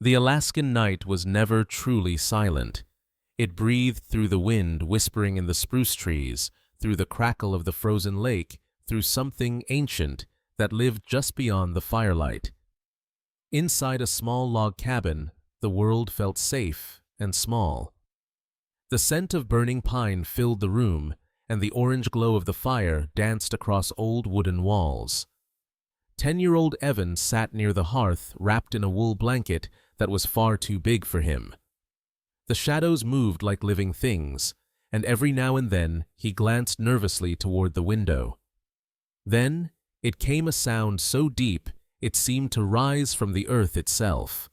The Alaskan night was never truly silent. It breathed through the wind whispering in the spruce trees, through the crackle of the frozen lake, through something ancient that lived just beyond the firelight. Inside a small log cabin, the world felt safe and small. The scent of burning pine filled the room, and the orange glow of the fire danced across old wooden walls. 10-year-old Evan sat near the hearth, wrapped in a wool blanket that was far too big for him. The shadows moved like living things, and every now and then he glanced nervously toward the window. Then it came a sound so deep it seemed to rise from the earth itself.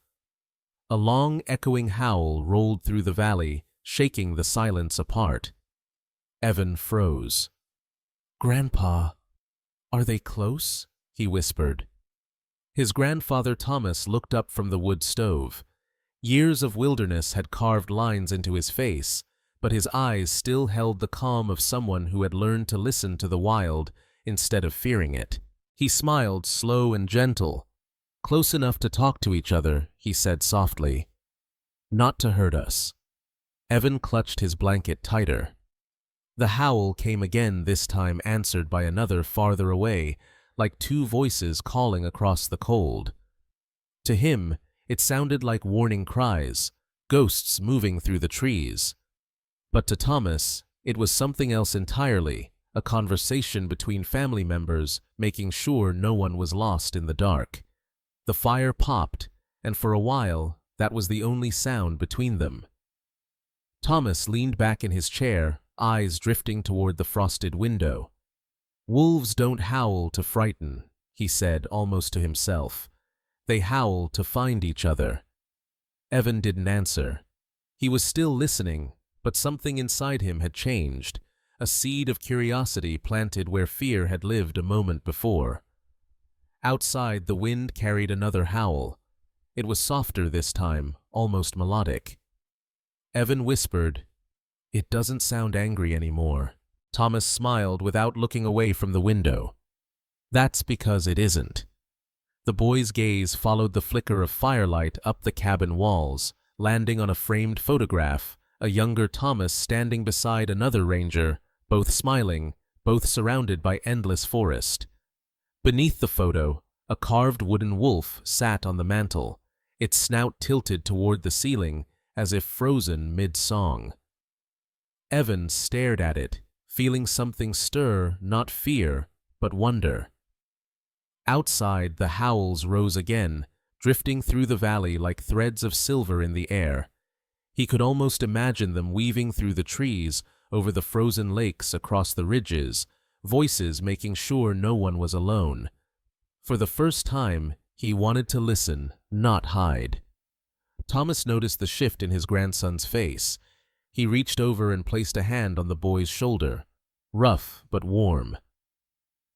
A long, echoing howl rolled through the valley, shaking the silence apart. Evan froze. "Grandpa, are they close?" he whispered. His grandfather Thomas looked up from the wood stove. Years of wilderness had carved lines into his face, but his eyes still held the calm of someone who had learned to listen to the wild instead of fearing it. He smiled, slow and gentle. "Close enough to talk to each other," he said softly. "Not to hurt us." Evan clutched his blanket tighter. The howl came again, this time answered by another farther away, like two voices calling across the cold. To him, it sounded like warning cries, ghosts moving through the trees. But to Thomas, it was something else entirely, a conversation between family members, making sure no one was lost in the dark. The fire popped, and for a while, that was the only sound between them. Thomas leaned back in his chair, eyes drifting toward the frosted window. "Wolves don't howl to frighten," he said almost to himself. "They howl to find each other." Evan didn't answer. He was still listening, but something inside him had changed, a seed of curiosity planted where fear had lived a moment before. Outside, the wind carried another howl. It was softer this time, almost melodic. Evan whispered, "It doesn't sound angry anymore." Thomas smiled without looking away from the window. "That's because it isn't." The boy's gaze followed the flicker of firelight up the cabin walls, landing on a framed photograph, a younger Thomas standing beside another ranger, both smiling, both surrounded by endless forest. Beneath the photo, a carved wooden wolf sat on the mantel, its snout tilted toward the ceiling as if frozen mid-song. Evan stared at it, feeling something stir, not fear, but wonder. Outside, the howls rose again, drifting through the valley like threads of silver in the air. He could almost imagine them weaving through the trees, over the frozen lakes, across the ridges, voices making sure no one was alone. For the first time, he wanted to listen, not hide. Thomas noticed the shift in his grandson's face. He reached over and placed a hand on the boy's shoulder, rough but warm.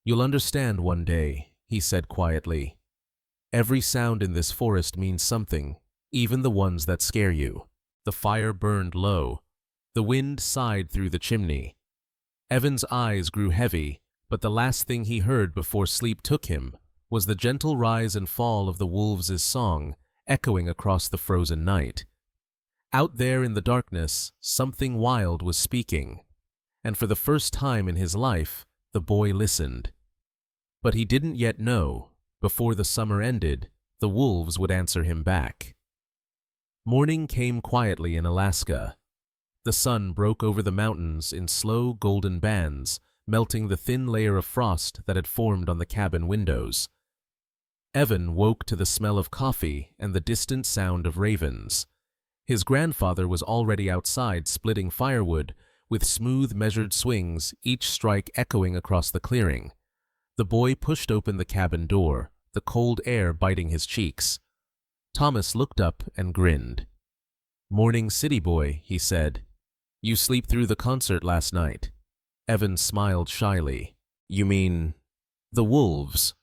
"You'll understand one day," he said quietly. "Every sound in this forest means something, even the ones that scare you." The fire burned low. The wind sighed through the chimney. Evan's eyes grew heavy, but the last thing he heard before sleep took him was the gentle rise and fall of the wolves' song, echoing across the frozen night. Out there in the darkness, something wild was speaking, and for the first time in his life, the boy listened. But he didn't yet know, before the summer ended, the wolves would answer him back. Morning came quietly in Alaska. The sun broke over the mountains in slow golden bands, melting the thin layer of frost that had formed on the cabin windows. Evan woke to the smell of coffee and the distant sound of ravens. His grandfather was already outside splitting firewood, with smooth measured swings, each strike echoing across the clearing. The boy pushed open the cabin door, the cold air biting his cheeks. Thomas looked up and grinned. "Morning, city boy," he said. "You sleep through the concert last night." Evan smiled shyly. "You mean the wolves?"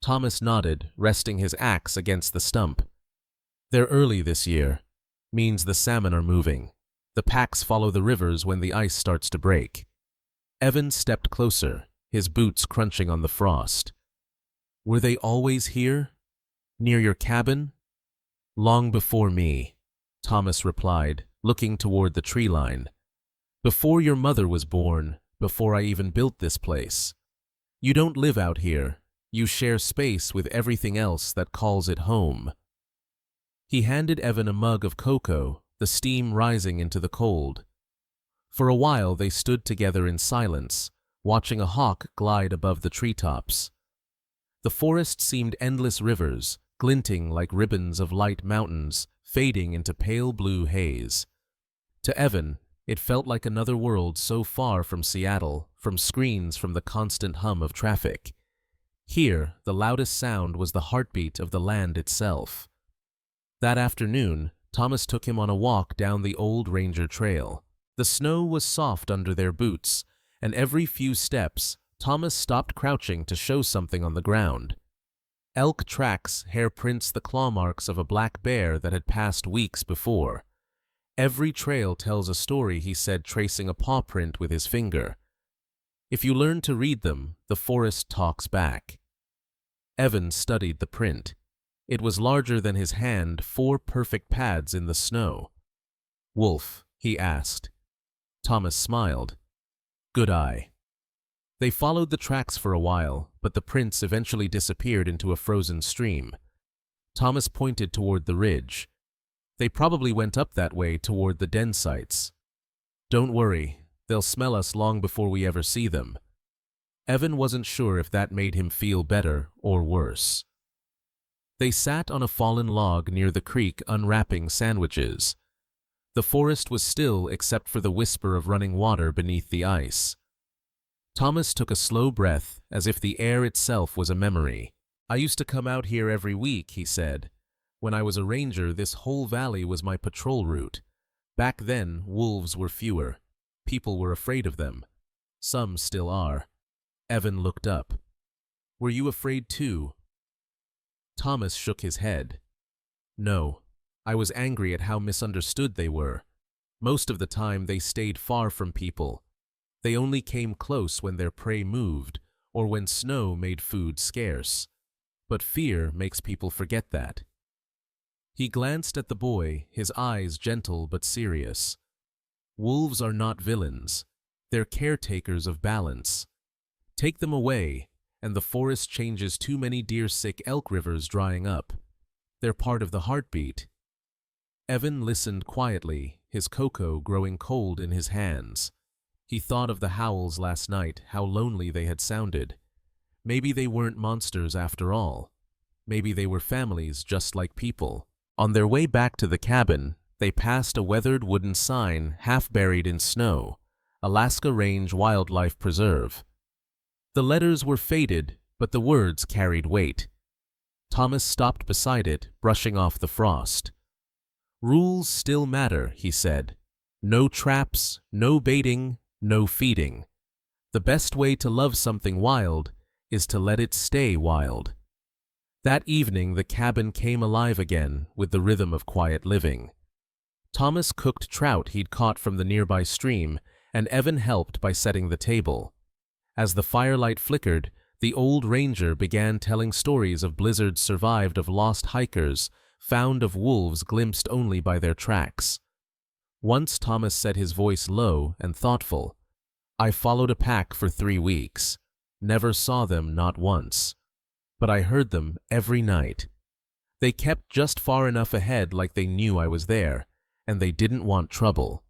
Thomas nodded, resting his axe against the stump. "They're early this year. Means the salmon are moving. The packs follow the rivers when the ice starts to break." Evan stepped closer, his boots crunching on the frost. "Were they always here? Near your cabin?" Long before me, Thomas replied, looking toward the tree line. Before your mother was born, before I even built this place. You don't live out here. You share space with everything else that calls it home. He handed Evan a mug of cocoa, the steam rising into the cold. For a while they stood together in silence, watching a hawk glide above the treetops. The forest seemed endless rivers, glinting like ribbons of light mountains, fading into pale blue haze. To Evan, it felt like another world so far from Seattle, from screens, from the constant hum of traffic. Here, the loudest sound was the heartbeat of the land itself. That afternoon, Thomas took him on a walk down the old ranger trail. The snow was soft under their boots, and every few steps, Thomas stopped crouching to show something on the ground. Elk tracks, hair prints, the claw marks of a black bear that had passed weeks before. Every trail tells a story, he said, tracing a paw print with his finger. If you learn to read them, the forest talks back. Evan studied the print. It was larger than his hand, 4 perfect pads in the snow. Wolf, he asked. Thomas smiled. Good eye. They followed the tracks for a while, but the prints eventually disappeared into a frozen stream. Thomas pointed toward the ridge. They probably went up that way toward the den sites. Don't worry, they'll smell us long before we ever see them. Evan wasn't sure if that made him feel better or worse. They sat on a fallen log near the creek unwrapping sandwiches. The forest was still except for the whisper of running water beneath the ice. Thomas took a slow breath, as if the air itself was a memory. I used to come out here every week, he said. When I was a ranger, this whole valley was my patrol route. Back then, wolves were fewer. People were afraid of them. Some still are. Evan looked up. Were you afraid too? Thomas shook his head. No, I was angry at how misunderstood they were. Most of the time they stayed far from people. They only came close when their prey moved, or when snow made food scarce. But fear makes people forget that. He glanced at the boy, his eyes gentle but serious. Wolves are not villains. They're caretakers of balance. Take them away, and the forest changes too many deer-sick elk rivers drying up. They're part of the heartbeat. Evan listened quietly, his cocoa growing cold in his hands. He thought of the howls last night, how lonely they had sounded. Maybe they weren't monsters after all. Maybe they were families just like people. On their way back to the cabin, they passed a weathered wooden sign half buried in snow, Alaska Range Wildlife Preserve. The letters were faded, but the words carried weight. Thomas stopped beside it, brushing off the frost. Rules still matter, he said. No traps, no baiting, no feeding. The best way to love something wild is to let it stay wild. That evening the cabin came alive again with the rhythm of quiet living. Thomas cooked trout he'd caught from the nearby stream, and Evan helped by setting the table. As the firelight flickered, the old ranger began telling stories of blizzards survived, of lost hikers, found, of wolves glimpsed only by their tracks. Once Thomas said, his voice low and thoughtful, I followed a pack for 3 weeks. Never saw them, not once. But I heard them every night. They kept just far enough ahead like they knew I was there, and they didn't want trouble.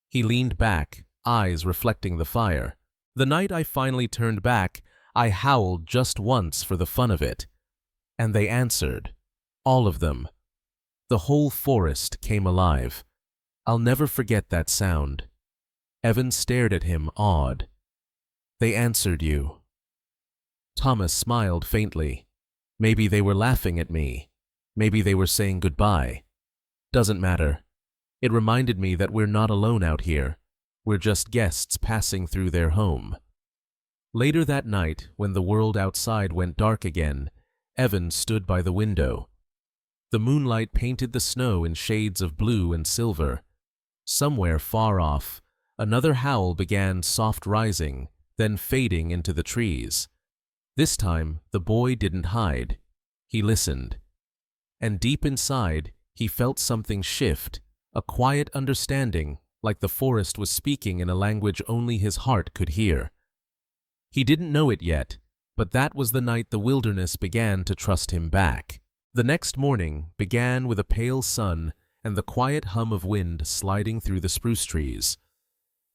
He leaned back, eyes reflecting the fire. The night I finally turned back, I howled just once for the fun of it. And they answered. All of them. The whole forest came alive. I'll never forget that sound. Evan stared at him, awed. They answered you. Thomas smiled faintly. Maybe they were laughing at me. Maybe they were saying goodbye. Doesn't matter. It reminded me that we're not alone out here. We're just guests passing through their home. Later that night, when the world outside went dark again, Evan stood by the window. The moonlight painted the snow in shades of blue and silver. Somewhere far off, another howl began soft rising, then fading into the trees. This time, the boy didn't hide. He listened. and deep inside, he felt something shift, a quiet understanding, like the forest was speaking in a language only his heart could hear. He didn't know it yet, but that was the night the wilderness began to trust him back. The next morning began with a pale sun and the quiet hum of wind sliding through the spruce trees.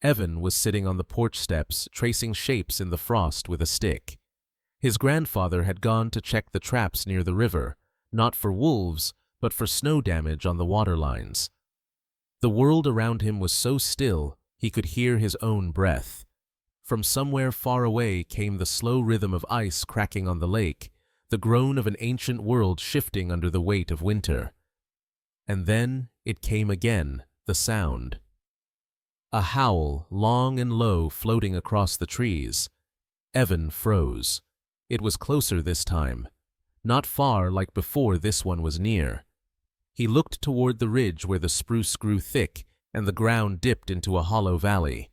Evan was sitting on the porch steps, tracing shapes in the frost with a stick. His grandfather had gone to check the traps near the river, not for wolves, but for snow damage on the water lines. The world around him was so still, he could hear his own breath. From somewhere far away came the slow rhythm of ice cracking on the lake, the groan of an ancient world shifting under the weight of winter. And then it came again, the sound. A howl, long and low, floating across the trees. Evan froze. It was closer this time. Not far like before, this one was near. He looked toward the ridge where the spruce grew thick and the ground dipped into a hollow valley.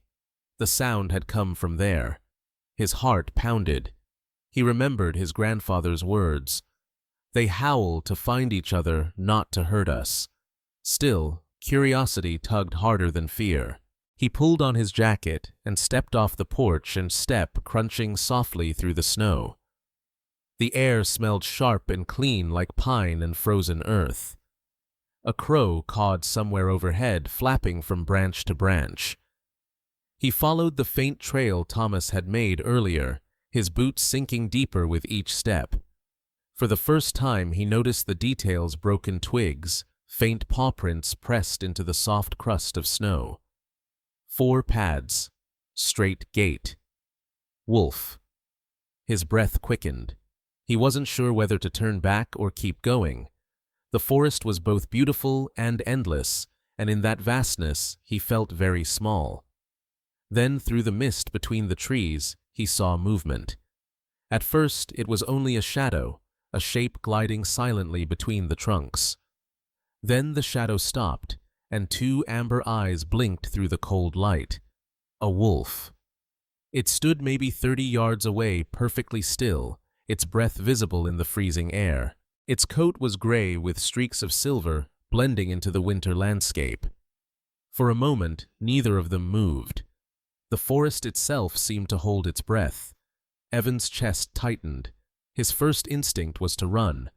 The sound had come from there. His heart pounded. He remembered his grandfather's words. They howl to find each other, not to hurt us. Still, curiosity tugged harder than fear. He pulled on his jacket and stepped off the porch and step crunching softly through the snow. The air smelled sharp and clean like pine and frozen earth. A crow cawed somewhere overhead, flapping from branch to branch. He followed the faint trail Thomas had made earlier, his boots sinking deeper with each step. For the first time he noticed the details: broken twigs, faint paw prints pressed into the soft crust of snow. 4 pads, straight gait. Wolf. His breath quickened. He wasn't sure whether to turn back or keep going. The forest was both beautiful and endless, and in that vastness he felt very small. Then through the mist between the trees he saw movement. At first it was only a shadow, a shape gliding silently between the trunks. Then the shadow stopped, and 2 amber eyes blinked through the cold light. A wolf. It stood maybe 30 yards away, perfectly still, its breath visible in the freezing air. Its coat was gray with streaks of silver blending into the winter landscape. For a moment, neither of them moved. The forest itself seemed to hold its breath. Evan's chest tightened. His first instinct was to run.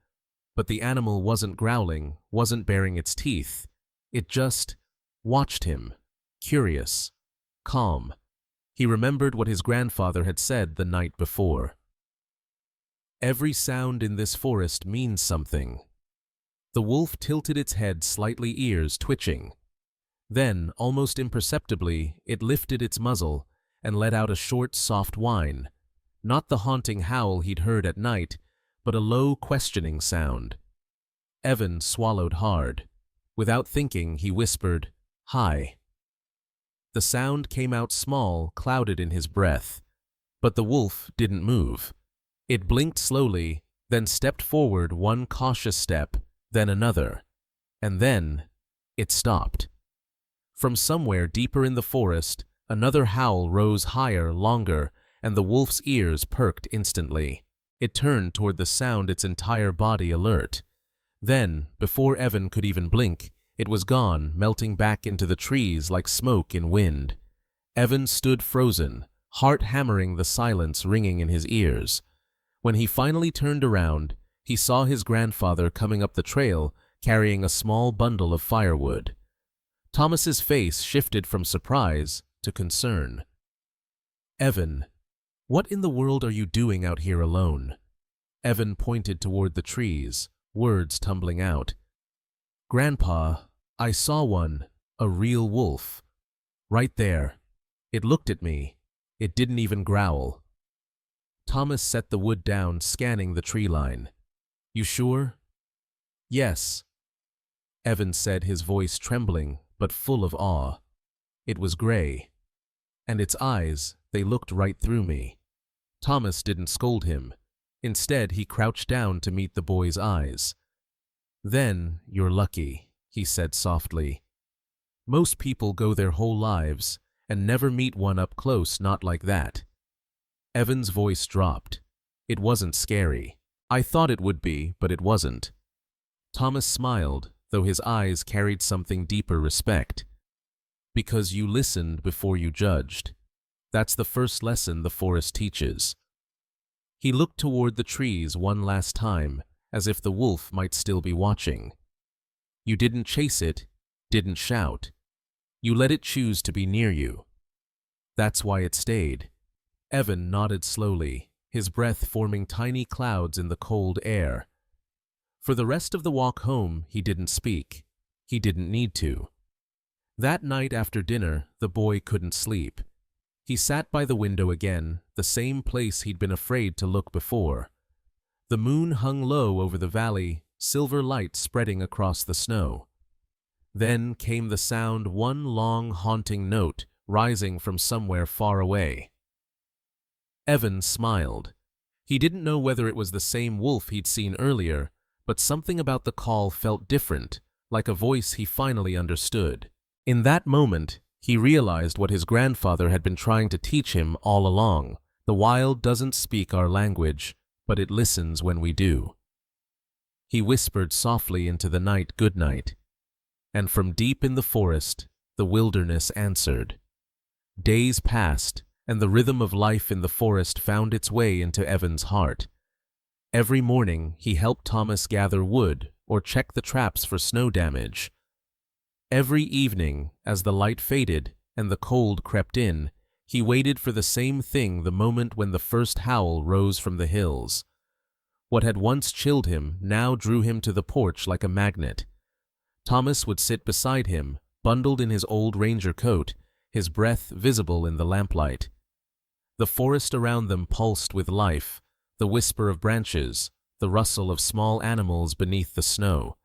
But the animal wasn't growling, wasn't baring its teeth. It just watched him, curious, calm. He remembered what his grandfather had said the night before. Every sound in this forest means something. The wolf tilted its head slightly, ears twitching. Then, almost imperceptibly, it lifted its muzzle and let out a short, soft whine. Not the haunting howl he'd heard at night, but a low, questioning sound. Evan swallowed hard. Without thinking, he whispered, "Hi." The sound came out small, clouded in his breath. But the wolf didn't move. It blinked slowly, then stepped forward, one cautious step, then another. And then it stopped. From somewhere deeper in the forest, another howl rose higher, longer, and the wolf's ears perked instantly. It turned toward the sound, its entire body alert. Then, before Evan could even blink, it was gone, melting back into the trees like smoke in wind. Evan stood frozen, heart hammering, the silence ringing in his ears. When he finally turned around, he saw his grandfather coming up the trail, carrying a small bundle of firewood. Thomas's face shifted from surprise to concern. "Evan, what in the world are you doing out here alone?" Evan pointed toward the trees, words tumbling out. "Grandpa, I saw one, a real wolf. Right there. It looked at me. It didn't even growl." Thomas set the wood down, scanning the tree line. "You sure?" "Yes," Evan said, his voice trembling but full of awe. "It was gray. And its eyes, they looked right through me." Thomas didn't scold him. Instead, he crouched down to meet the boy's eyes. "Then you're lucky," he said softly. "Most people go their whole lives and never meet one up close, not like that." Evan's voice dropped. It wasn't scary. "I thought it would be, but it wasn't." Thomas smiled, though his eyes carried something deeper respect. Because you listened before you judged. That's the first lesson the forest teaches. He looked toward the trees one last time, as if the wolf might still be watching. You didn't chase it, didn't shout. You let it choose to be near you. That's why it stayed. Evan nodded slowly, his breath forming tiny clouds in the cold air. For the rest of the walk home, he didn't speak. He didn't need to. That night after dinner, the boy couldn't sleep. He sat by the window again, the same place he'd been afraid to look before. The moon hung low over the valley, silver light spreading across the snow. Then came the sound, one long, haunting note rising from somewhere far away. Evan smiled. He didn't know whether it was the same wolf he'd seen earlier, but something about the call felt different, like a voice he finally understood. In that moment, he realized what his grandfather had been trying to teach him all along. The wild doesn't speak our language, but it listens when we do. He whispered softly into the night, "Good night." And from deep in the forest, the wilderness answered. Days passed, and the rhythm of life in the forest found its way into Evan's heart. Every morning, he helped Thomas gather wood or check the traps for snow damage. Every evening, as the light faded and the cold crept in, he waited for the same thing, the moment when the first howl rose from the hills. What had once chilled him now drew him to the porch like a magnet. Thomas would sit beside him, bundled in his old ranger coat, his breath visible in the lamplight. The forest around them pulsed with life, the whisper of branches, the rustle of small animals beneath the snow,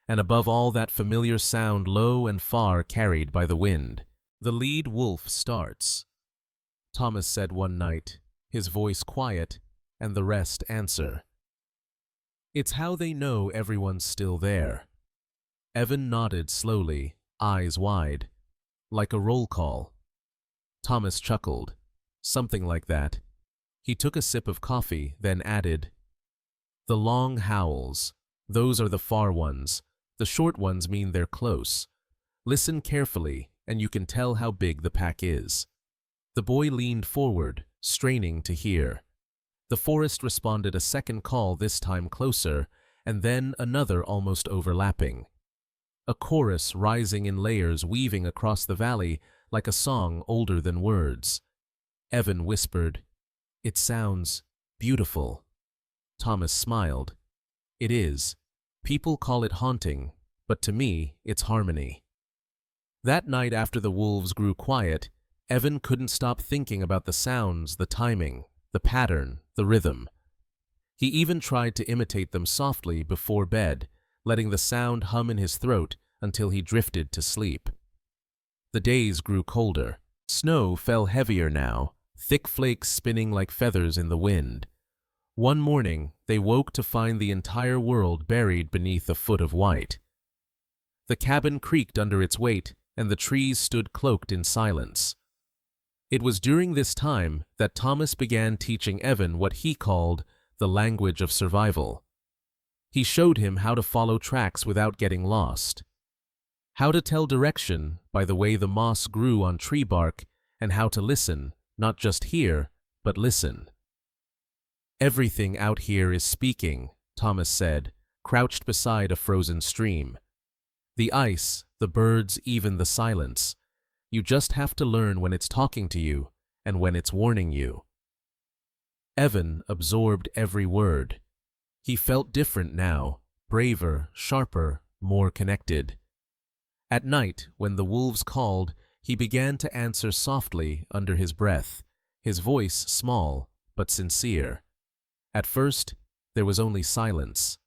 and above all that familiar sound low and far carried by the wind. "The lead wolf starts," Thomas said one night, his voice quiet, and the rest answer. "It's how they know everyone's still there." Evan nodded slowly, eyes wide. "Like a roll call." Thomas chuckled. "Something like that." He took a sip of coffee, then added, "The long howls. Those are the far ones. The short ones mean they're close. Listen carefully, and you can tell how big the pack is." The boy leaned forward, straining to hear. The forest responded, a second call, this time closer, and then another almost overlapping. A chorus rising in layers, weaving across the valley like a song older than words. Evan whispered, "It sounds beautiful." Thomas smiled. "It is. People call it haunting, but to me, it's harmony." That night after the wolves grew quiet, Evan couldn't stop thinking about the sounds, the timing, the pattern, the rhythm. He even tried to imitate them softly before bed, letting the sound hum in his throat until he drifted to sleep. The days grew colder. Snow fell heavier now, thick flakes spinning like feathers in the wind. One morning, they woke to find the entire world buried beneath a foot of white. The cabin creaked under its weight, and the trees stood cloaked in silence. It was during this time that Thomas began teaching Evan what he called the language of survival. He showed him how to follow tracks without getting lost, how to tell direction by the way the moss grew on tree bark, and how to listen, not just hear, but listen. "Everything out here is speaking," Thomas said, crouched beside a frozen stream. "The ice, the birds, even the silence. You just have to learn when it's talking to you and when it's warning you." Evan absorbed every word. He felt different now, braver, sharper, more connected. At night, when the wolves called, he began to answer softly under his breath, his voice small but sincere. At first, there was only silence.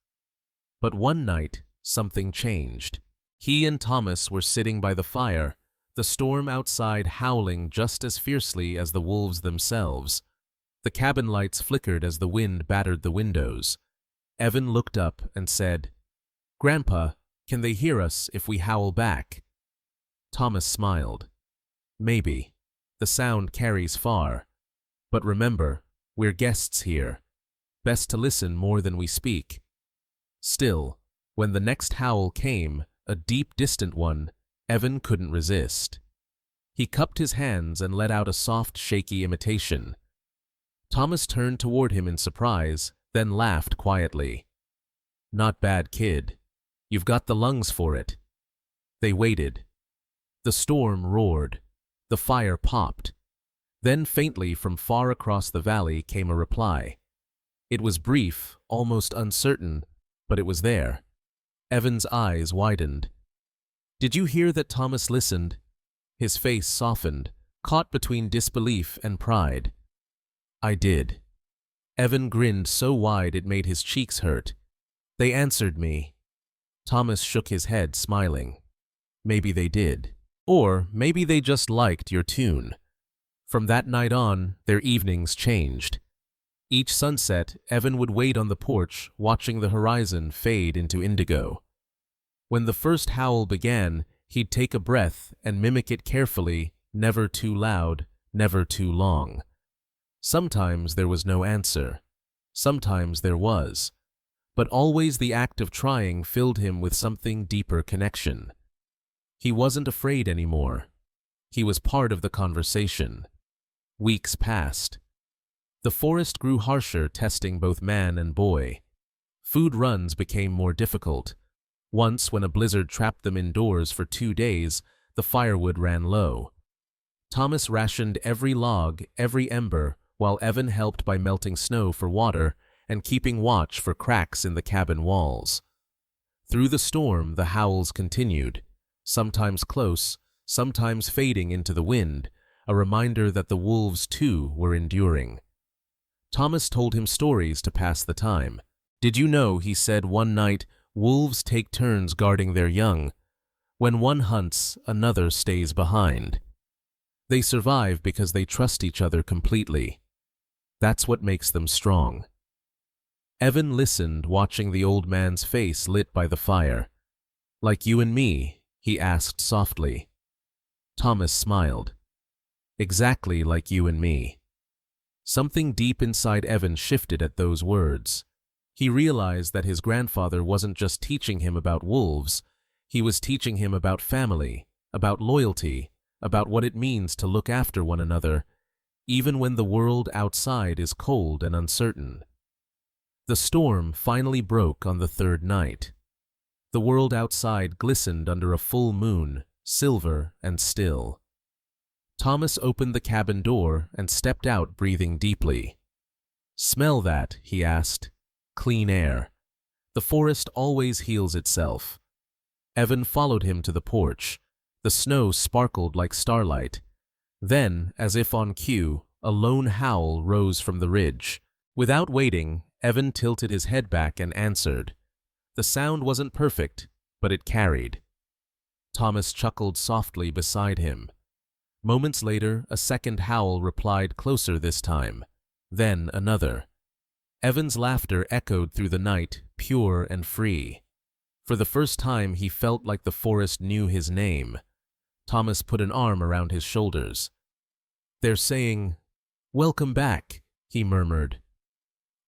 But one night, something changed. He and Thomas were sitting by the fire, the storm outside howling just as fiercely as the wolves themselves. The cabin lights flickered as the wind battered the windows. Evan looked up and said, "Grandpa, can they hear us if we howl back?" Thomas smiled. "Maybe. The sound carries far. But remember, we're guests here. Best to listen more than we speak." Still, When the next howl came, a deep, distant one, Evan couldn't resist. He cupped his hands and let out a soft, shaky imitation. Thomas turned toward him in surprise, then laughed quietly. "Not bad, kid. You've got the lungs for it." They waited. The storm roared. The fire popped. Then faintly from far across the valley came a reply. It was brief, almost uncertain, but it was there. Evan's eyes widened. "Did you hear that?" Thomas listened. His face softened, caught between disbelief and pride. "I did." Evan grinned so wide it made his cheeks hurt. "They answered me." Thomas shook his head, smiling. "Maybe they did. Or maybe they just liked your tune." From that night on, their evenings changed. Each sunset, Evan would wait on the porch, watching the horizon fade into indigo. When the first howl began, he'd take a breath and mimic it carefully, never too loud, never too long. Sometimes there was no answer. Sometimes there was. But always the act of trying filled him with something deeper connection. He wasn't afraid anymore. He was part of the conversation. Weeks passed. The forest grew harsher, testing both man and boy. Food runs became more difficult. Once, when a blizzard trapped them indoors for 2 days, the firewood ran low. Thomas rationed every log, every ember, while Evan helped by melting snow for water and keeping watch for cracks in the cabin walls. Through the storm, the howls continued, sometimes close, sometimes fading into the wind, a reminder that the wolves, too, were enduring. Thomas told him stories to pass the time. "Did you know," he said one night, "wolves take turns guarding their young. When one hunts, another stays behind. They survive because they trust each other completely. That's what makes them strong." Evan listened, watching the old man's face lit by the fire. "Like you and me?" he asked softly. Thomas smiled. "Exactly like you and me." Something deep inside Evan shifted at those words. He realized that his grandfather wasn't just teaching him about wolves, he was teaching him about family, about loyalty, about what it means to look after one another, even when the world outside is cold and uncertain. The storm finally broke on the third night. The world outside glistened under a full moon, silver and still. Thomas opened the cabin door and stepped out, breathing deeply. "Smell that?" he asked. "Clean air. The forest always heals itself." Evan followed him to the porch. The snow sparkled like starlight. Then, as if on cue, a lone howl rose from the ridge. Without waiting, Evan tilted his head back and answered. The sound wasn't perfect, but it carried. Thomas chuckled softly beside him. Moments later, a second howl replied, closer this time. Then another. Evan's laughter echoed through the night, pure and free. For the first time, he felt like the forest knew his name. Thomas put an arm around his shoulders. "They're saying, 'Welcome back,'" he murmured.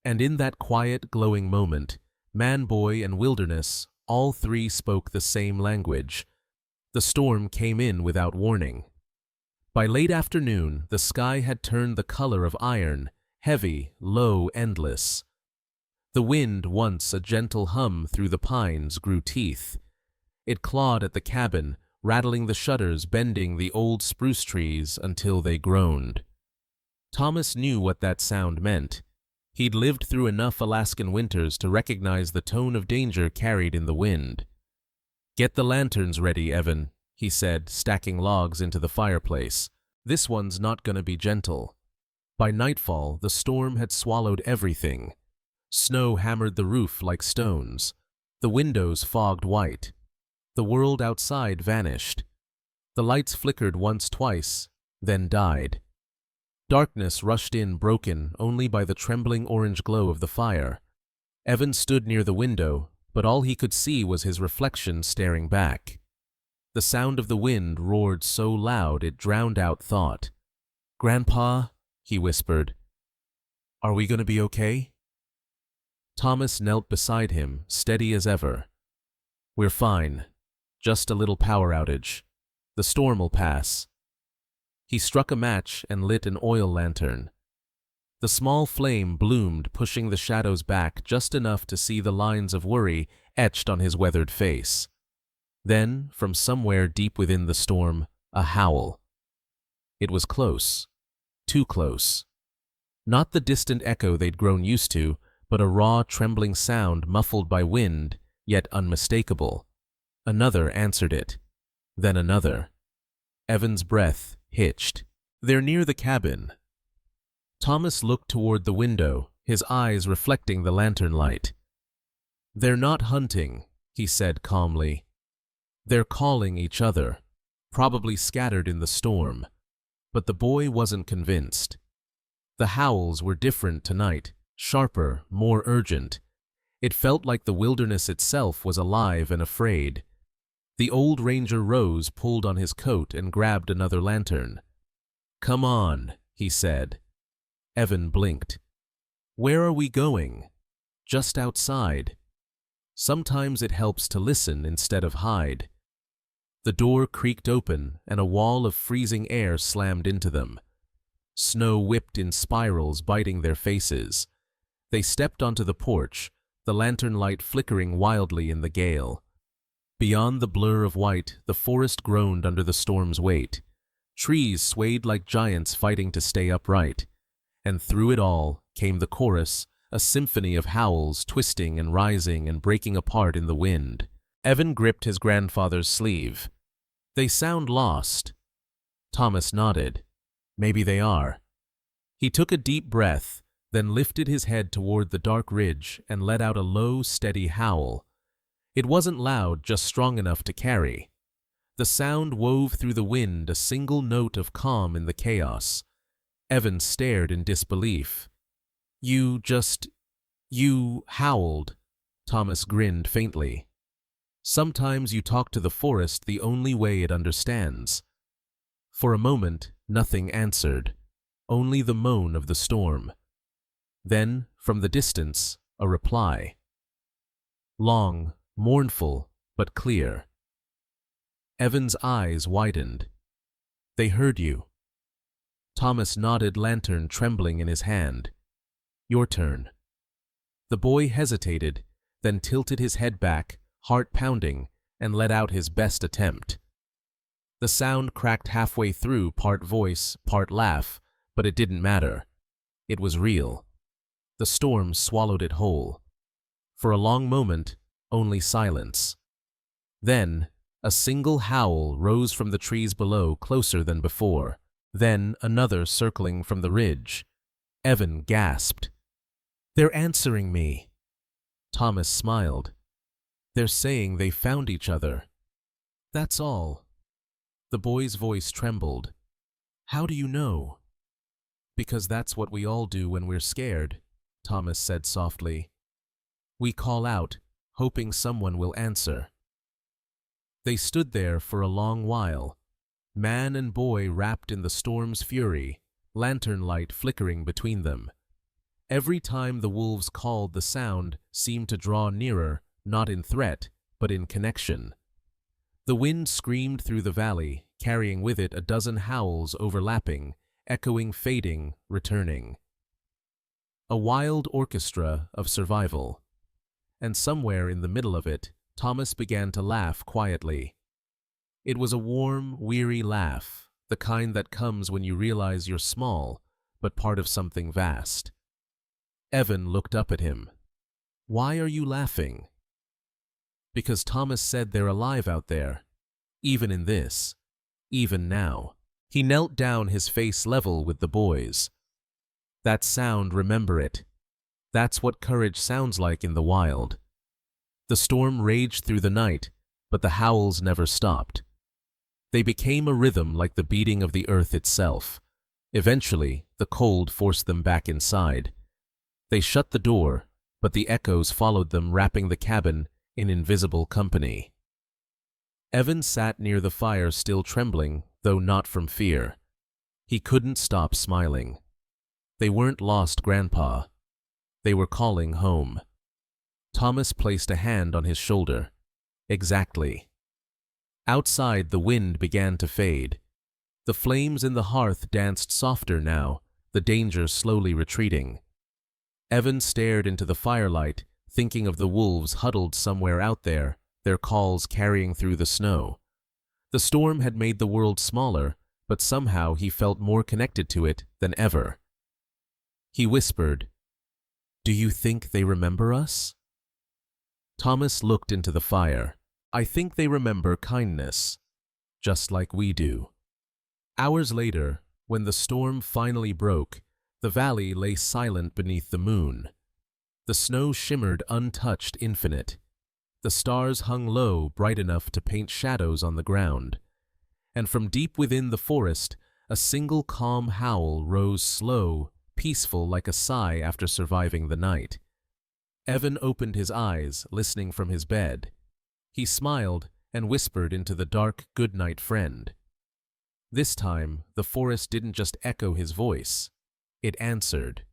And in that quiet, glowing moment, man, boy, and wilderness, all three spoke the same language. The storm came in without warning. By late afternoon, the sky had turned the color of iron, heavy, low, endless. The wind, once a gentle hum through the pines, grew teeth. It clawed at the cabin, rattling the shutters, bending the old spruce trees until they groaned. Thomas knew what that sound meant. He'd lived through enough Alaskan winters to recognize the tone of danger carried in the wind. "Get the lanterns ready, Evan," he said, stacking logs into the fireplace. "This one's not gonna be gentle." By nightfall, the storm had swallowed everything. Snow hammered the roof like stones. The windows fogged white. The world outside vanished. The lights flickered once, twice, then died. Darkness rushed in, broken only by the trembling orange glow of the fire. Evan stood near the window, but all he could see was his reflection staring back. The sound of the wind roared so loud it drowned out thought. "Grandpa," he whispered, "are we going to be okay?" Thomas knelt beside him, steady as ever. "We're fine. Just a little power outage. The storm will pass." He struck a match and lit an oil lantern. The small flame bloomed, pushing the shadows back just enough to see the lines of worry etched on his weathered face. Then, from somewhere deep within the storm, a howl. It was close. Too close. Not the distant echo they'd grown used to, but a raw, trembling sound muffled by wind, yet unmistakable. Another answered it. Then another. Evan's breath hitched. "They're near the cabin." Thomas looked toward the window, his eyes reflecting the lantern light. "They're not hunting," he said calmly. "They're calling each other, probably scattered in the storm." But the boy wasn't convinced. The howls were different tonight, sharper, more urgent. It felt like the wilderness itself was alive and afraid. The old ranger rose, pulled on his coat, and grabbed another lantern. "Come on," he said. Evan blinked. "Where are we going?" "Just outside." Sometimes it helps to listen instead of hide. The door creaked open, and a wall of freezing air slammed into them. Snow whipped in spirals, biting their faces. They stepped onto the porch, the lantern light flickering wildly in the gale. Beyond the blur of white, the forest groaned under the storm's weight. Trees swayed like giants fighting to stay upright. And through it all came the chorus, a symphony of howls twisting and rising and breaking apart in the wind. Evan gripped his grandfather's sleeve. "They sound lost." Thomas nodded. "Maybe they are." He took a deep breath, then lifted his head toward the dark ridge and let out a low, steady howl. It wasn't loud, just strong enough to carry. The sound wove through the wind, a single note of calm in the chaos. Evan stared in disbelief. You howled." Thomas grinned faintly. "Sometimes you talk to the forest the only way it understands." For a moment, nothing answered, only the moan of the storm. Then, from the distance, a reply. Long, mournful, but clear. Evan's eyes widened. "They heard you." Thomas nodded, lantern trembling in his hand. "Your turn." The boy hesitated, then tilted his head back, heart pounding, and let out his best attempt. The sound cracked halfway through, part voice, part laugh, but it didn't matter. It was real. The storm swallowed it whole. For a long moment, only silence. Then, a single howl rose from the trees below, closer than before. Then another circling from the ridge. Evan gasped. "They're answering me." Thomas smiled. "They're saying they found each other. That's all." The boy's voice trembled. "How do you know?" "Because that's what we all do when we're scared," Thomas said softly. "We call out, hoping someone will answer." They stood there for a long while, man and boy wrapped in the storm's fury, lantern light flickering between them. Every time the wolves called, the sound seemed to draw nearer, not in threat, but in connection. The wind screamed through the valley, carrying with it a dozen howls overlapping, echoing, fading, returning. A wild orchestra of survival. And somewhere in the middle of it, Thomas began to laugh quietly. It was a warm, weary laugh, the kind that comes when you realize you're small, but part of something vast. Evan looked up at him. "Why are you laughing?" "Because Thomas said they're alive out there, even in this, even now." He knelt down, his face level with the boys. "That sound, remember it. That's what courage sounds like in the wild." The storm raged through the night, but the howls never stopped. They became a rhythm like the beating of the earth itself. Eventually, the cold forced them back inside. They shut the door, but the echoes followed them, wrapping the cabin in invisible company. Evan sat near the fire, still trembling, though not from fear. He couldn't stop smiling. They weren't lost, Grandpa. They were calling home. Thomas placed a hand on his shoulder. Exactly. Outside, the wind began to fade. The flames in the hearth danced softer now, the danger slowly retreating. Evan stared into the firelight, thinking of the wolves huddled somewhere out there, their calls carrying through the snow. The storm had made the world smaller, but somehow he felt more connected to it than ever. He whispered, "Do you think they remember us?" Thomas looked into the fire. "I think they remember kindness, just like we do." Hours later, when the storm finally broke, the valley lay silent beneath the moon. The snow shimmered untouched, infinite. The stars hung low, bright enough to paint shadows on the ground. And from deep within the forest, a single calm howl rose slow, peaceful like a sigh after surviving the night. Evan opened his eyes, listening from his bed. He smiled and whispered into the dark, "Good night, friend." This time, the forest didn't just echo his voice. It answered.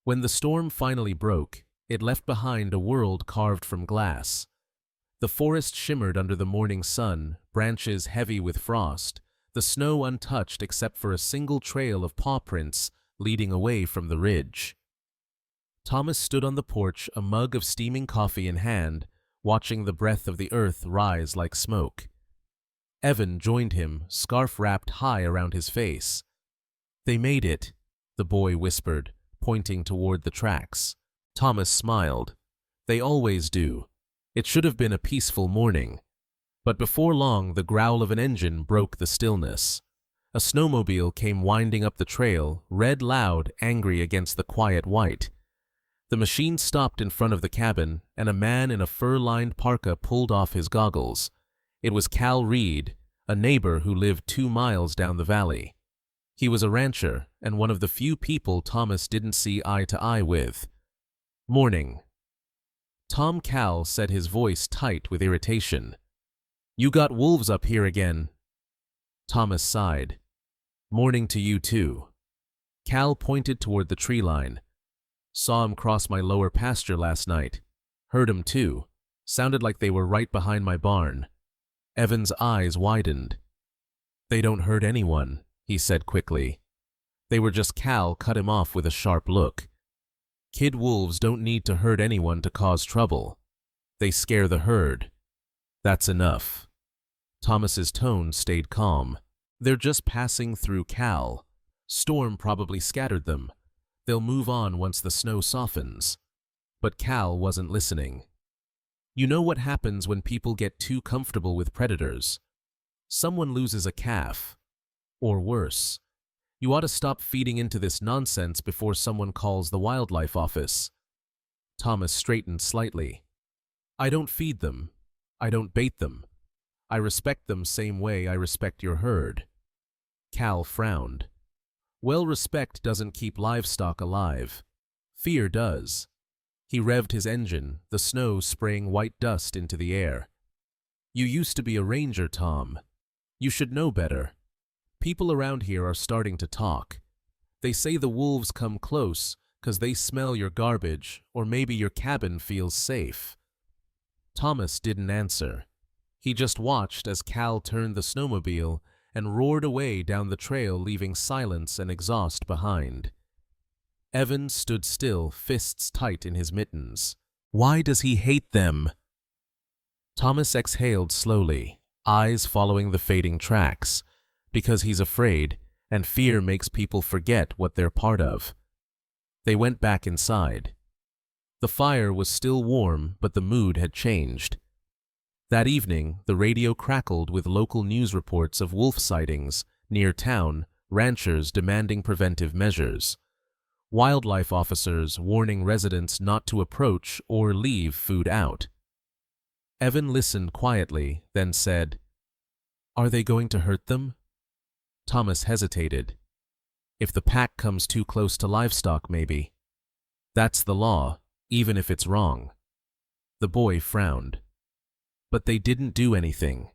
When the storm finally broke, it left behind a world carved from glass. The forest shimmered under the morning sun, branches heavy with frost, the snow untouched except for a single trail of paw prints leading away from the ridge. Thomas stood on the porch, a mug of steaming coffee in hand, watching the breath of the earth rise like smoke. Evan joined him, scarf wrapped high around his face. "They made it," the boy whispered, pointing toward the tracks. Thomas smiled. "They always do. It should have been a peaceful morning." But before long, the growl of an engine broke the stillness. A snowmobile came winding up the trail, red loud, angry against the quiet white. The machine stopped in front of the cabin, and a man in a fur-lined parka pulled off his goggles. It was Cal Reed, a neighbor who lived 2 miles down the valley. He was a rancher, and one of the few people Thomas didn't see eye to eye with. "Morning." Tom Cal said, his voice tight with irritation. "You got wolves up here again." Thomas sighed. "Morning to you too." Cal pointed toward the tree line. "Saw 'em cross my lower pasture last night. Heard 'em too. Sounded like they were right behind my barn." Evan's eyes widened. "They don't hurt anyone," he said quickly. "They were just—" Cal cut him off with a sharp look. "Kid wolves don't need to hurt anyone to cause trouble. They scare the herd. That's enough." Thomas's tone stayed calm. "They're just passing through, Cal. Storm probably scattered them. They'll move on once the snow softens." But Cal wasn't listening. "You know what happens when people get too comfortable with predators? Someone loses a calf. Or worse. You ought to stop feeding into this nonsense before someone calls the wildlife office." Thomas straightened slightly. "I don't feed them. I don't bait them. I respect them same way I respect your herd." Cal frowned. "Well, respect doesn't keep livestock alive. Fear does." He revved his engine, the snow spraying white dust into the air. "You used to be a ranger, Tom. You should know better. People around here are starting to talk. They say the wolves come close 'cause they smell your garbage, or maybe your cabin feels safe." Thomas didn't answer. He just watched as Cal turned the snowmobile and roared away down the trail, leaving silence and exhaust behind. Evan stood still, fists tight in his mittens. Why does he hate them? Thomas exhaled slowly, eyes following the fading tracks. Because he's afraid, and fear makes people forget what they're part of. They went back inside. The fire was still warm, but the mood had changed. That evening, the radio crackled with local news reports of wolf sightings near town, ranchers demanding preventive measures, wildlife officers warning residents not to approach or leave food out. Evan listened quietly, then said, "Are they going to hurt them?" Thomas hesitated. "If the pack comes too close to livestock, maybe. That's the law, even if it's wrong." The boy frowned. "But they didn't do anything."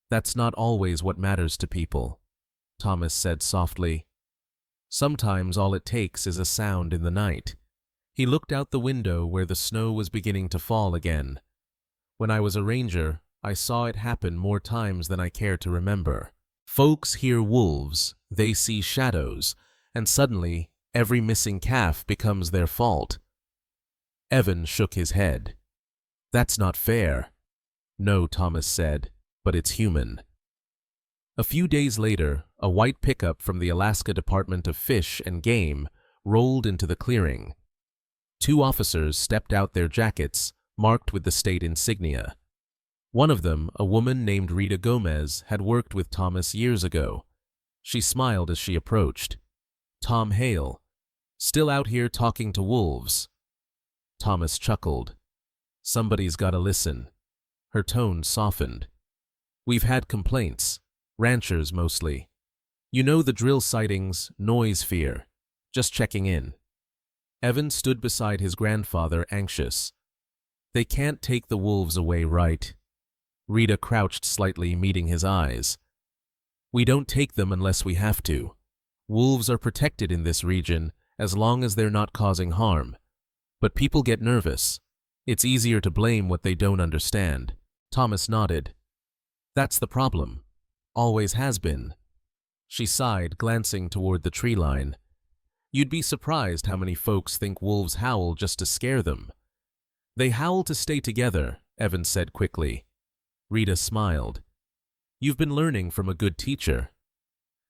"That's not always what matters to people," Thomas said softly. "Sometimes all it takes is a sound in the night." He looked out the window where the snow was beginning to fall again. When I was a ranger, I saw it happen more times than I care to remember. Folks hear wolves, they see shadows, and suddenly every missing calf becomes their fault. Evan shook his head. That's not fair. No, Thomas said, but it's human. A few days later, a white pickup from the Alaska Department of Fish and Game rolled into the clearing. 2 officers stepped out, their jackets marked with the state insignia. One of them, a woman named Rita Gomez, had worked with Thomas years ago. She smiled as she approached. Tom Hale, still out here talking to wolves? Thomas chuckled. Somebody's gotta listen. Her tone softened. We've had complaints, ranchers mostly. You know the drill sightings, noise fear. Just checking in. Evan stood beside his grandfather, anxious. They can't take the wolves away, right? Rita crouched slightly, meeting his eyes. We don't take them unless we have to. Wolves are protected in this region as long as they're not causing harm. But people get nervous. It's easier to blame what they don't understand. Thomas nodded. That's the problem. Always has been. She sighed, glancing toward the tree line. You'd be surprised how many folks think wolves howl just to scare them. They howl to stay together, Evan said quickly. Rita smiled. You've been learning from a good teacher.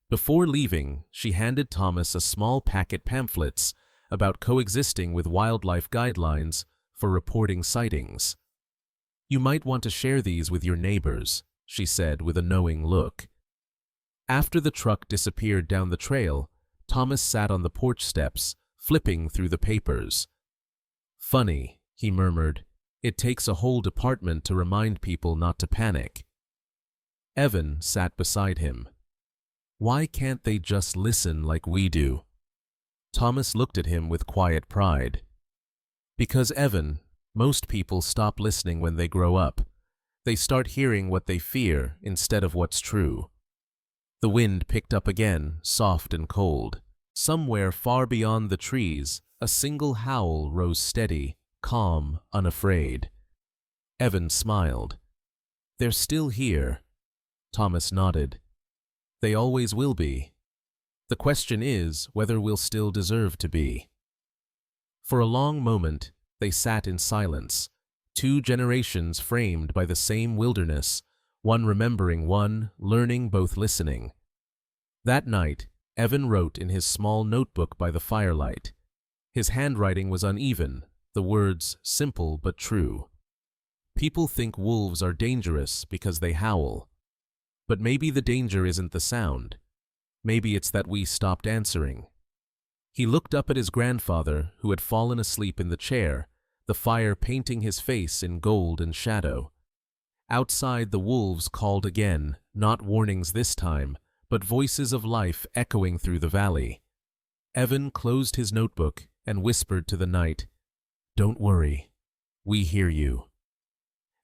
Before leaving, she handed Thomas a small packet pamphlets about coexisting with wildlife guidelines for reporting sightings. You might want to share these with your neighbors, she said with a knowing look. After the truck disappeared down the trail, Thomas sat on the porch steps, flipping through the papers. Funny, he murmured. It takes a whole department to remind people not to panic. Evan sat beside him. Why can't they just listen like we do? Thomas looked at him with quiet pride. Because, Evan, most people stop listening when they grow up. They start hearing what they fear instead of what's true. The wind picked up again, soft and cold. Somewhere far beyond the trees, a single howl rose steady, calm, unafraid. Evan smiled. They're still here. Thomas nodded. They always will be. The question is whether we'll still deserve to be. For a long moment, they sat in silence, 2 generations framed by the same wilderness, one remembering, one learning, both listening. That night, Evan wrote in his small notebook by the firelight. His handwriting was uneven, the words simple but true. People think wolves are dangerous because they howl. But maybe the danger isn't the sound. Maybe it's that we stopped answering. He looked up at his grandfather, who had fallen asleep in the chair, the fire painting his face in gold and shadow. Outside, the wolves called again, not warnings this time, but voices of life echoing through the valley. Evan closed his notebook and whispered to the night, "Don't worry, we hear you."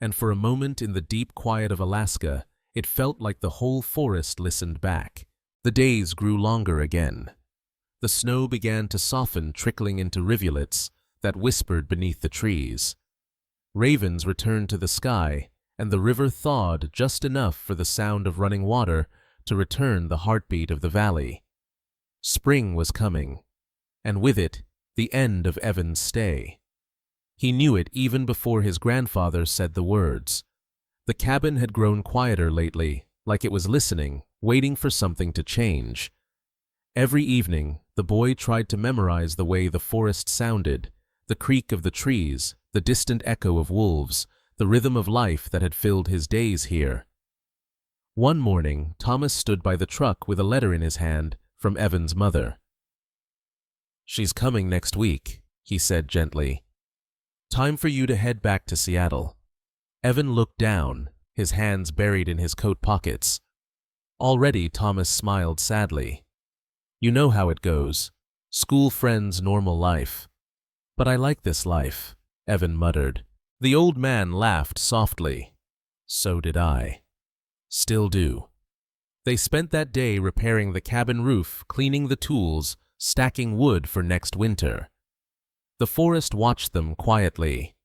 And for a moment in the deep quiet of Alaska, it felt like the whole forest listened back. The days grew longer again. The snow began to soften, trickling into rivulets that whispered beneath the trees. Ravens returned to the sky, and the river thawed just enough for the sound of running water to return the heartbeat of the valley. Spring was coming, and with it, the end of Evan's stay. He knew it even before his grandfather said the words. The cabin had grown quieter lately, like it was listening, waiting for something to change. Every evening, the boy tried to memorize the way the forest sounded, the creak of the trees, the distant echo of wolves, the rhythm of life that had filled his days here. One morning, Thomas stood by the truck with a letter in his hand from Evan's mother. "She's coming next week," he said gently. "Time for you to head back to Seattle." Evan looked down, his hands buried in his coat pockets. Already Thomas smiled sadly. "You know how it goes. School friends, normal life." "But I like this life," Evan muttered. The old man laughed softly. "So did I. Still do." They spent that day repairing the cabin roof, cleaning the tools, stacking wood for next winter. The forest watched them quietly.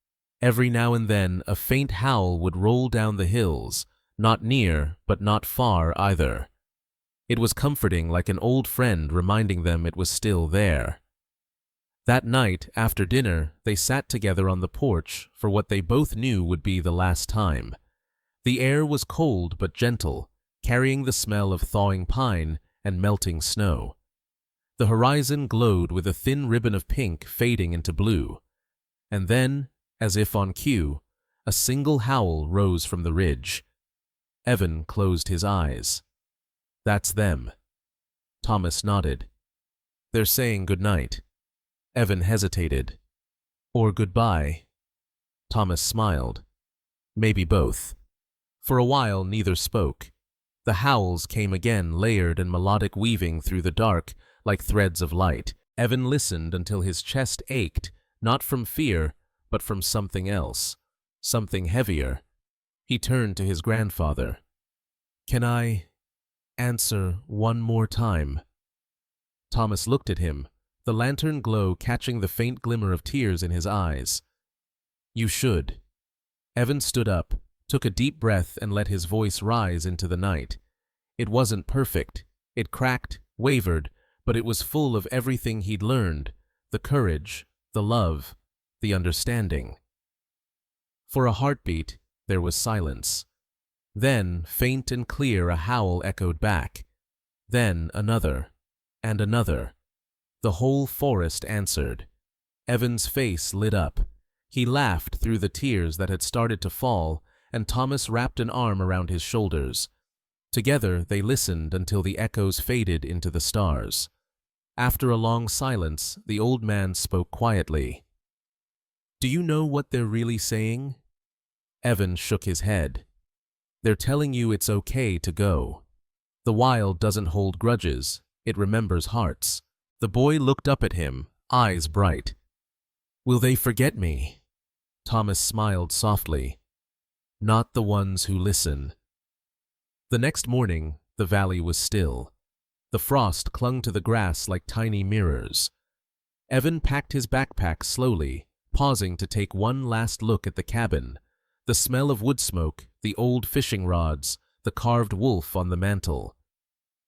Every now and then a faint howl would roll down the hills, not near but not far either. It was comforting, like an old friend reminding them it was still there. That night, after dinner, they sat together on the porch for what they both knew would be the last time. The air was cold but gentle, carrying the smell of thawing pine and melting snow. The horizon glowed with a thin ribbon of pink fading into blue. And then, as if on cue, a single howl rose from the ridge. Evan closed his eyes. "That's them." Thomas nodded. "They're saying good night." Evan hesitated. "Or goodbye." Thomas smiled. "Maybe both." For a while neither spoke. The howls came again, layered and melodic, weaving through the dark like threads of light. Evan listened until his chest ached, not from fear, but from something else, something heavier. He turned to his grandfather. "Can I answer one more time?" Thomas looked at him, the lantern glow catching the faint glimmer of tears in his eyes. "You should." Evan stood up, took a deep breath, and let his voice rise into the night. It wasn't perfect. It cracked, wavered, but it was full of everything he'd learned, the courage, the love, the understanding. For a heartbeat, there was silence. Then, faint and clear, a howl echoed back. Then another, and another. The whole forest answered. Evan's face lit up. He laughed through the tears that had started to fall, and Thomas wrapped an arm around his shoulders. Together they listened until the echoes faded into the stars. After a long silence, the old man spoke quietly. "Do you know what they're really saying?" Evan shook his head. "They're telling you it's okay to go. The wild doesn't hold grudges, it remembers hearts." The boy looked up at him, eyes bright. "Will they forget me?" Thomas smiled softly. "Not the ones who listen." The next morning, the valley was still. The frost clung to the grass like tiny mirrors. Evan packed his backpack slowly, pausing to take one last look at the cabin, the smell of wood smoke, the old fishing rods, the carved wolf on the mantel.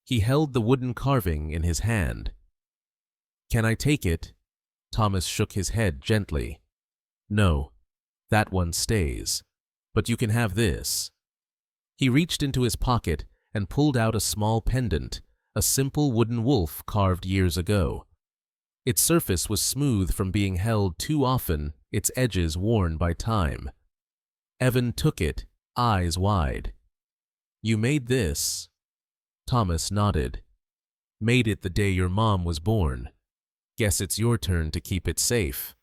He held the wooden carving in his hand. "Can I take it?" Thomas shook his head gently. "No, that one stays. But you can have this." He reached into his pocket and pulled out a small pendant, a simple wooden wolf carved years ago. Its surface was smooth from being held too often, its edges worn by time. Evan took it, eyes wide. "You made this?" Thomas nodded. "Made it the day your mom was born. Guess it's your turn to keep it safe."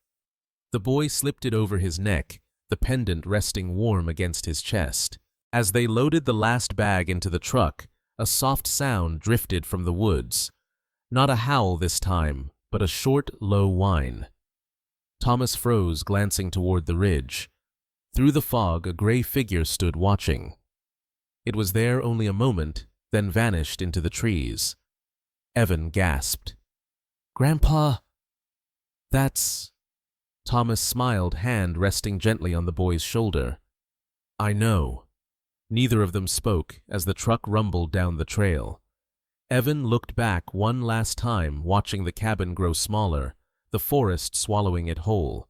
The boy slipped it over his neck, the pendant resting warm against his chest. As they loaded the last bag into the truck, a soft sound drifted from the woods. Not a howl this time, but a short, low whine. Thomas froze, glancing toward the ridge. Through the fog, a gray figure stood watching. It was there only a moment, then vanished into the trees. Evan gasped. "Grandpa, that's—" Thomas smiled, hand resting gently on the boy's shoulder. "I know." Neither of them spoke as the truck rumbled down the trail. Evan looked back one last time, watching the cabin grow smaller, the forest swallowing it whole.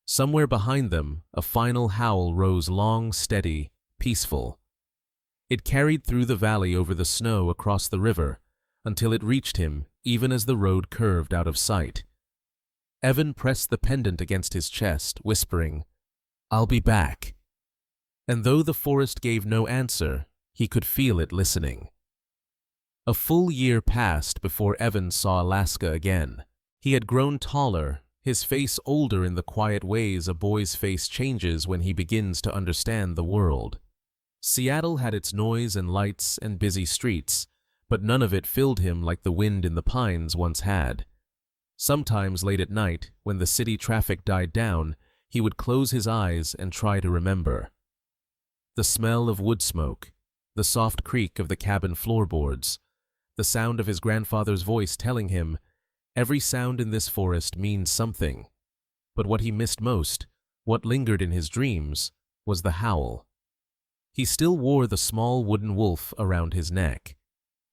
Somewhere behind them, a final howl rose, long, steady, peaceful. It carried through the valley, over the snow, across the river, until it reached him, even as the road curved out of sight. Evan pressed the pendant against his chest, whispering, "I'll be back." And though the forest gave no answer, he could feel it listening. A full year passed before Evan saw Alaska again. He had grown taller, his face older in the quiet ways a boy's face changes when he begins to understand the world. Seattle had its noise and lights and busy streets, but none of it filled him like the wind in the pines once had. Sometimes late at night, when the city traffic died down, he would close his eyes and try to remember. The smell of wood smoke, the soft creak of the cabin floorboards, the sound of his grandfather's voice telling him, "Every sound in this forest means something." But what he missed most what lingered in his dreams was the howl. He still wore the small wooden wolf around his neck.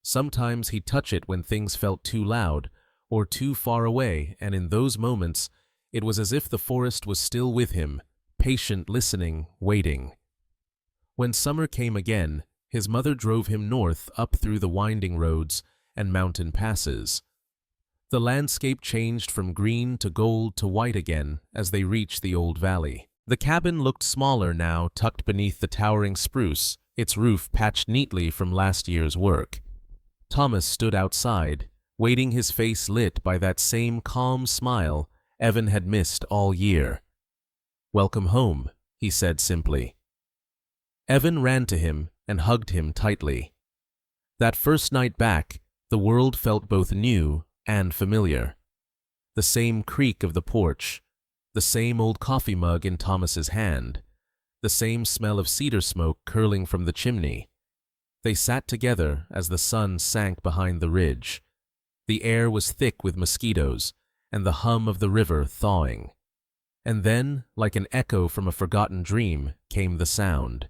Sometimes he'd touch it when things felt too loud or too far away, and in those moments, it was as if the forest was still with him, patient, listening, waiting. When summer came again, his mother drove him north up through the winding roads and mountain passes. The landscape changed from green to gold to white again as they reached the old valley. The cabin looked smaller now, tucked beneath the towering spruce, its roof patched neatly from last year's work. Thomas stood outside, waiting, his face lit by that same calm smile Evan had missed all year. "Welcome home," he said simply. Evan ran to him and hugged him tightly. That first night back, the world felt both new and familiar. The same creak of the porch, the same old coffee mug in Thomas's hand, the same smell of cedar smoke curling from the chimney. They sat together as the sun sank behind the ridge. The air was thick with mosquitoes and the hum of the river thawing. And then, like an echo from a forgotten dream, came the sound.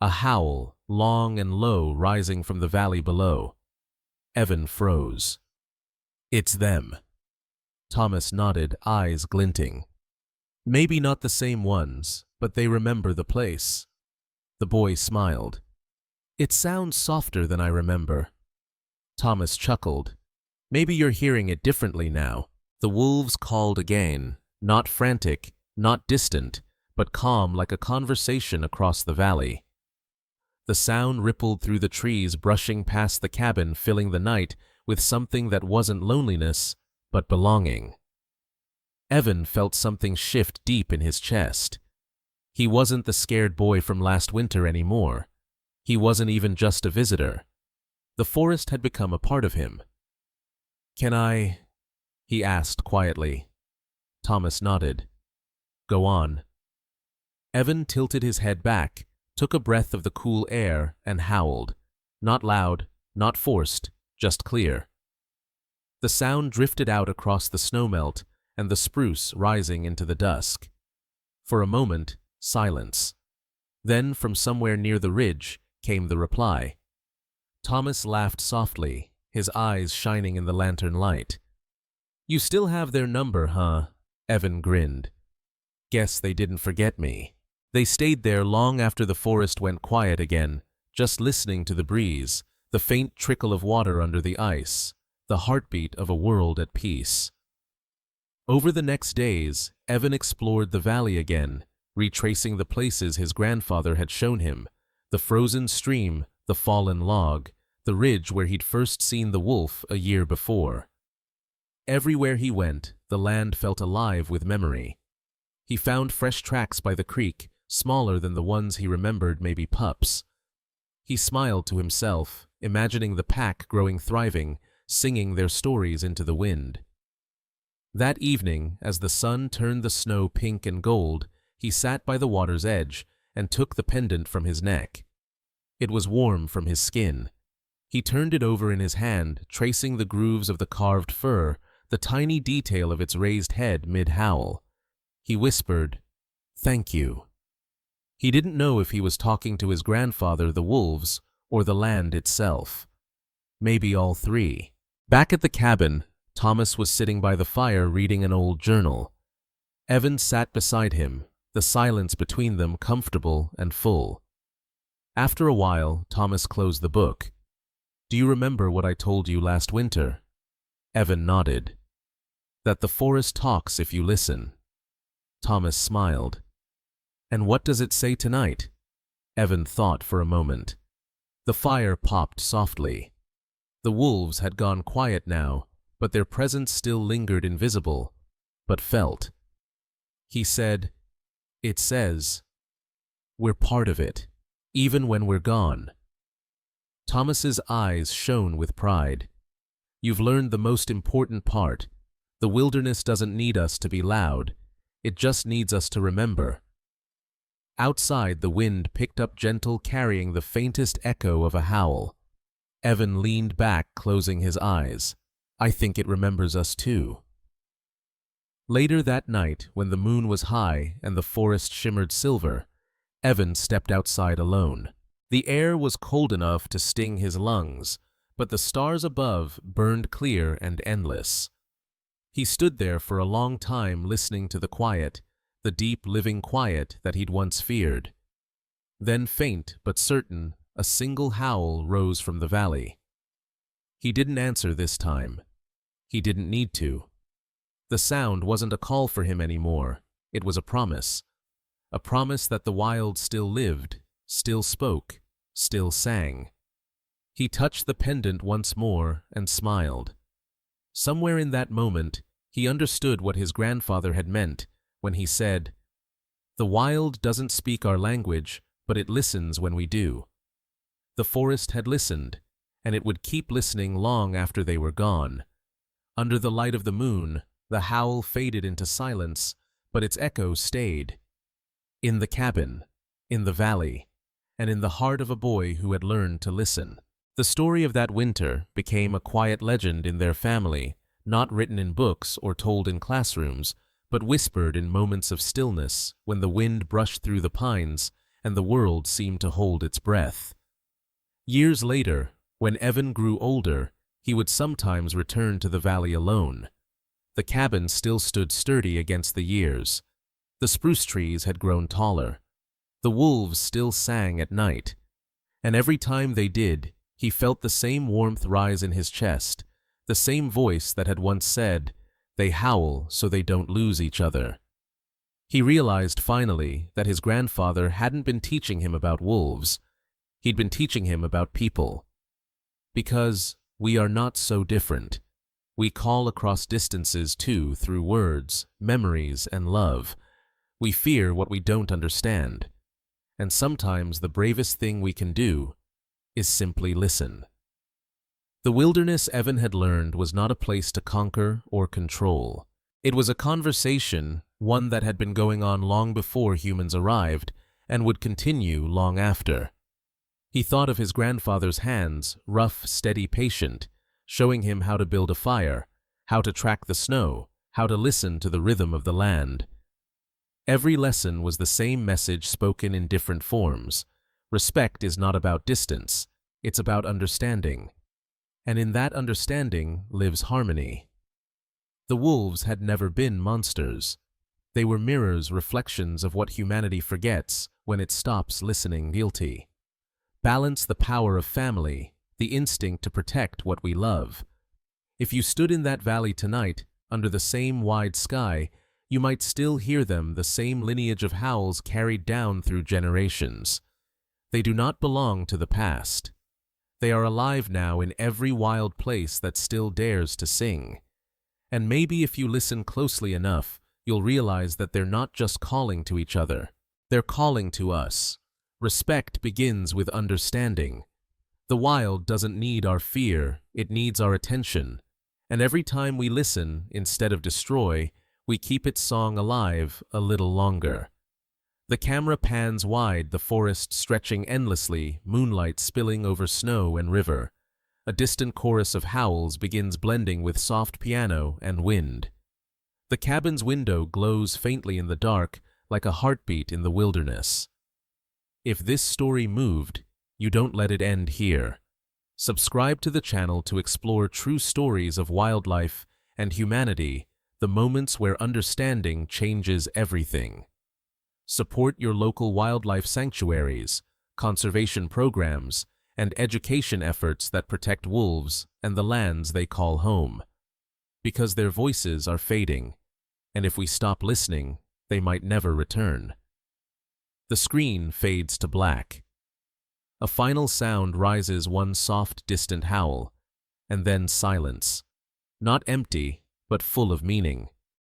A howl, long and low, rising from the valley below. Evan froze. "It's them." Thomas nodded, eyes glinting. "Maybe not the same ones, but they remember the place." The boy smiled. "It sounds softer than I remember." Thomas chuckled. "Maybe you're hearing it differently now." The wolves called again, not frantic, not distant, but calm, like a conversation across the valley. The sound rippled through the trees, brushing past the cabin, filling the night with something that wasn't loneliness, but belonging. Evan felt something shift deep in his chest. He wasn't the scared boy from last winter anymore. He wasn't even just a visitor. The forest had become a part of him. "Can I?" he asked quietly. Thomas nodded. "Go on." Evan tilted his head back, took a breath of the cool air, and howled. Not loud, not forced, just clear. The sound drifted out across the snowmelt and the spruce, rising into the dusk. For a moment, silence. Then, from somewhere near the ridge, came the reply. Thomas laughed softly, his eyes shining in the lantern light. "You still have their number, huh?" Evan grinned. "Guess they didn't forget me." They stayed there long after the forest went quiet again, just listening to the breeze, the faint trickle of water under the ice, the heartbeat of a world at peace. Over the next days, Evan explored the valley again, retracing the places his grandfather had shown him, the frozen stream, the fallen log, the ridge where he'd first seen the wolf a year before. Everywhere he went, the land felt alive with memory. He found fresh tracks by the creek, smaller than the ones he remembered, maybe pups. He smiled to himself, imagining the pack growing thriving, singing their stories into the wind. That evening, as the sun turned the snow pink and gold, he sat by the water's edge and took the pendant from his neck. It was warm from his skin. He turned it over in his hand, tracing the grooves of the carved fur, the tiny detail of its raised head mid-howl. He whispered, "Thank you." He didn't know if he was talking to his grandfather, the wolves, or the land itself. Maybe all three. Back at the cabin, Thomas was sitting by the fire reading an old journal. Evan sat beside him, the silence between them comfortable and full. After a while, Thomas closed the book. "Do you remember what I told you last winter?" Evan nodded. "That the forest talks if you listen." Thomas smiled. "And what does it say tonight?" Evan thought for a moment. The fire popped softly. The wolves had gone quiet now, but their presence still lingered, invisible, but felt. He said, "It says, we're part of it, even when we're gone." Thomas's eyes shone with pride. "You've learned the most important part. The wilderness doesn't need us to be loud. It just needs us to remember." Outside, the wind picked up gentle, carrying the faintest echo of a howl. Evan leaned back, closing his eyes. "I think it remembers us too." Later that night, when the moon was high and the forest shimmered silver, Evan stepped outside alone. The air was cold enough to sting his lungs, but the stars above burned clear and endless. He stood there for a long time listening to the quiet, the deep living quiet that he'd once feared. Then, faint but certain, a single howl rose from the valley. He didn't answer this time. He didn't need to. The sound wasn't a call for him anymore. It was a promise. A promise that the wild still lived, still spoke, still sang. He touched the pendant once more and smiled. Somewhere in that moment, he understood what his grandfather had meant when he said, "The wild doesn't speak our language, but it listens when we do." The forest had listened, and it would keep listening long after they were gone. Under the light of the moon, the howl faded into silence, but its echo stayed. In the cabin, in the valley, and in the heart of a boy who had learned to listen. The story of that winter became a quiet legend in their family, not written in books or told in classrooms, but whispered in moments of stillness when the wind brushed through the pines and the world seemed to hold its breath. Years later, when Evan grew older, he would sometimes return to the valley alone. The cabin still stood sturdy against the years. The spruce trees had grown taller. The wolves still sang at night. And every time they did, he felt the same warmth rise in his chest, the same voice that had once said, "They howl so they don't lose each other." He realized finally that his grandfather hadn't been teaching him about wolves. He'd been teaching him about people. Because we are not so different. We call across distances too through words, memories, and love. We fear what we don't understand. And sometimes the bravest thing we can do is simply listen. The wilderness, Evan had learned, was not a place to conquer or control. It was a conversation, one that had been going on long before humans arrived and would continue long after. He thought of his grandfather's hands, rough, steady, patient, showing him how to build a fire, how to track the snow, how to listen to the rhythm of the land. Every lesson was the same message spoken in different forms. Respect is not about distance, it's about understanding. And in that understanding lives harmony. The wolves had never been monsters. They were mirrors, reflections of what humanity forgets when it stops listening guilty. Balance the power of family, the instinct to protect what we love. If you stood in that valley tonight, under the same wide sky, you might still hear them, the same lineage of howls carried down through generations. They do not belong to the past. They are alive now in every wild place that still dares to sing. And maybe if you listen closely enough, you'll realize that they're not just calling to each other. They're calling to us. Respect begins with understanding. The wild doesn't need our fear, it needs our attention. And every time we listen, instead of destroy, we keep its song alive a little longer. The camera pans wide, the forest stretching endlessly, moonlight spilling over snow and river. A distant chorus of howls begins blending with soft piano and wind. The cabin's window glows faintly in the dark, like a heartbeat in the wilderness. If this story moved, you don't let it end here. Subscribe to the channel to explore true stories of wildlife and humanity, the moments where understanding changes everything. Support your local wildlife sanctuaries, conservation programs, and education efforts that protect wolves and the lands they call home. Because their voices are fading, and if we stop listening, they might never return. The screen fades to black. A final sound rises, one soft, distant howl, and then silence. Not empty, but full of meaning.